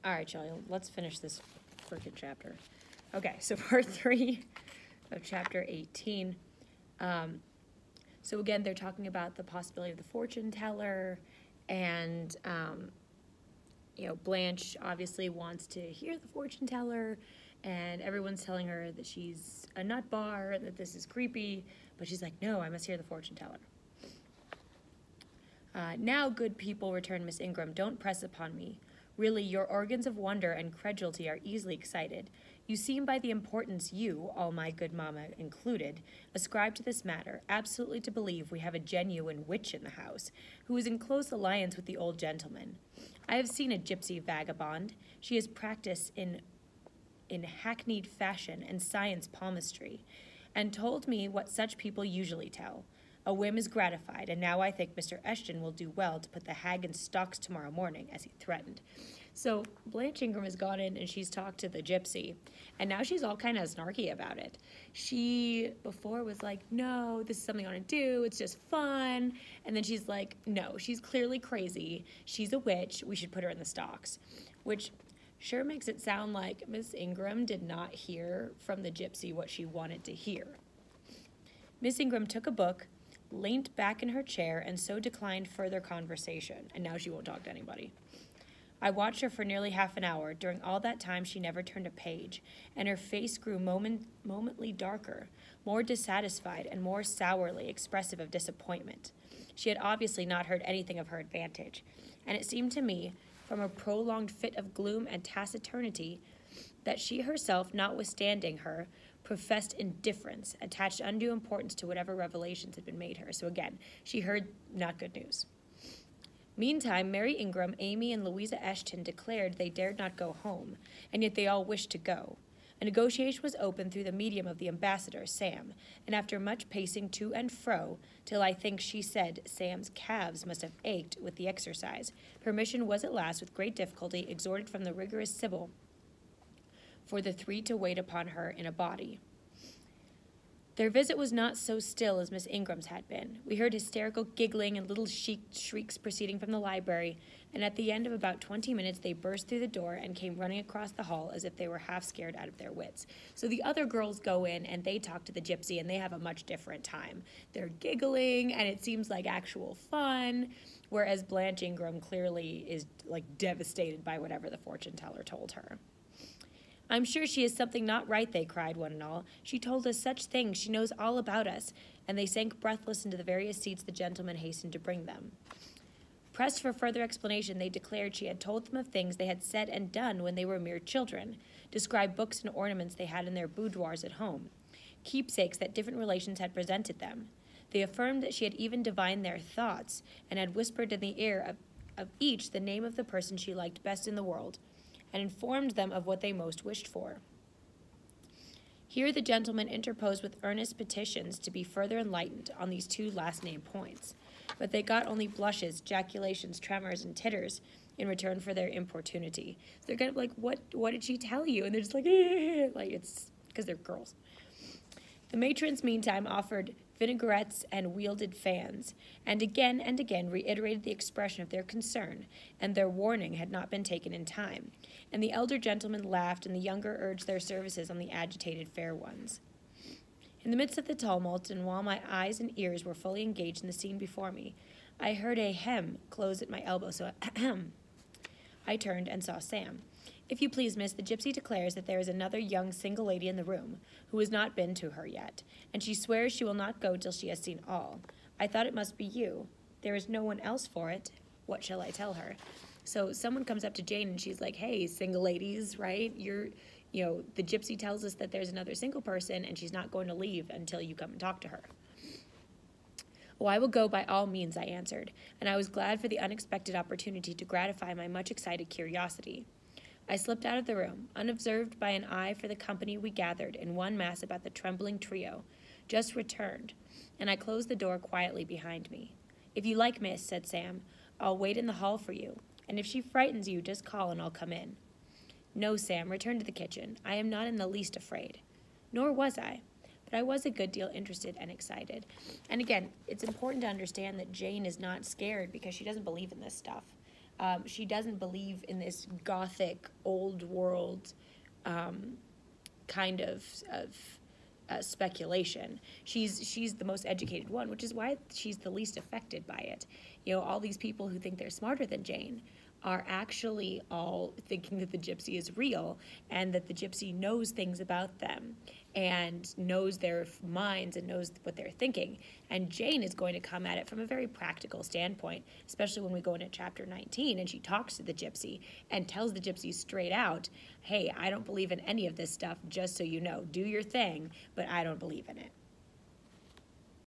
All right, y'all, let's finish this freaking chapter. Okay, so part 3 of chapter 18. So again, they're talking about the possibility of the fortune teller, and Blanche obviously wants to hear the fortune teller, and everyone's telling her that she's a nut bar, that this is creepy, but she's like, no, I must hear the fortune teller. Now, good people, returned Miss Ingram, don't press upon me. Really, your organs of wonder and credulity are easily excited. You seem by the importance you, all my good mamma included, ascribe to this matter, absolutely to believe we have a genuine witch in the house, who is in close alliance with the old gentleman. I have seen a gypsy vagabond. She is practiced in hackneyed fashion and science palmistry, and told me what such people usually tell. A whim is gratified, and now I think Mr. Ch.18 will do well to put the hag in stocks tomorrow morning, as he threatened. So Blanche Ingram has gone in and she's talked to the gypsy, and now she's all kind of snarky about it. She before was like, no, this is something I want to do, it's just fun. And then she's like, no, she's clearly crazy. She's a witch. We should put her in the stocks, which sure makes it sound like Miss Ingram did not hear from the gypsy what she wanted to hear. Miss Ingram took a book, leaned back in her chair, and so declined further conversation, and now she won't talk to anybody. I watched her for nearly half an hour. During all that time, she never turned a page, and her face grew momently darker, more dissatisfied, and more sourly expressive of disappointment. She had obviously not heard anything of her advantage, and it seemed to me, from a prolonged fit of gloom and taciturnity, that she herself, notwithstanding her professed indifference, attached undue importance to whatever revelations had been made her. So again, she heard not good news. Meantime, Mary Ingram, Amy, and Louisa Ch.18 declared they dared not go home, and yet they all wished to go. A negotiation was opened through the medium of the ambassador, Sam, and after much pacing to and fro, till I think she said Sam's calves must have ached with the exercise, permission was at last, with great difficulty, extorted from the rigorous Sibyl for the three to wait upon her in a body. Their visit was not so still as Miss Ingram's had been. We heard hysterical giggling and little shrieks proceeding from the library, and at the end of about 20 minutes they burst through the door and came running across the hall as if they were half scared out of their wits. So the other girls go in and they talk to the gypsy, and they have a much different time. They're giggling and it seems like actual fun, whereas Blanche Ingram clearly is like devastated by whatever the fortune teller told her. I'm sure she is something not right, they cried, one and all. She told us such things. She knows all about us. And they sank breathless into the various seats the gentleman hastened to bring them. Pressed for further explanation, they declared she had told them of things they had said and done when they were mere children, described books and ornaments they had in their boudoirs at home, keepsakes that different relations had presented them. They affirmed that she had even divined their thoughts, and had whispered in the ear of each the name of the person she liked best in the world, and informed them of what they most wished for. Here the gentleman interposed with earnest petitions to be further enlightened on these two last-named points, but they got only blushes, ejaculations, tremors, and titters in return for their importunity. So they're kind of like, what did she tell you? And they're just like, eh, like it's because they're girls. The matrons, meantime, offered vinaigrettes and wielded fans, and again reiterated the expression of their concern, and their warning had not been taken in time, and the elder gentlemen laughed, and the younger urged their services on the agitated fair ones. In the midst of the tumult, and while my eyes and ears were fully engaged in the scene before me, I heard a hem close at my elbow, so I turned and saw Sam. If you please, miss, the gypsy declares that there is another young single lady in the room, who has not been to her yet, and she swears she will not go till she has seen all. I thought it must be you. There is no one else for it. What shall I tell her? So someone comes up to Jane and she's like, hey, single ladies, right? The gypsy tells us that there's another single person and she's not going to leave until you come and talk to her. Oh, I will go by all means, I answered, and I was glad for the unexpected opportunity to gratify my much excited curiosity. I slipped out of the room, unobserved by an eye for the company we gathered in one mass about the trembling trio, just returned, and I closed the door quietly behind me. If you like, miss, said Sam, I'll wait in the hall for you, and if she frightens you, just call and I'll come in. No, Sam, return to the kitchen. I am not in the least afraid. Nor was I, but I was a good deal interested and excited. And again, it's important to understand that Jane is not scared because she doesn't believe in this stuff. She doesn't believe in this gothic, old world kind of speculation. She's the most educated one, which is why she's the least affected by it. You know, all these people who think they're smarter than Jane are actually all thinking that the gypsy is real and that the gypsy knows things about them and knows their minds and knows what they're thinking. And Jane is going to come at it from a very practical standpoint, especially when we go into chapter 19 and she talks to the gypsy and tells the gypsy straight out, hey, I don't believe in any of this stuff, just so you know. Do your thing, but I don't believe in it.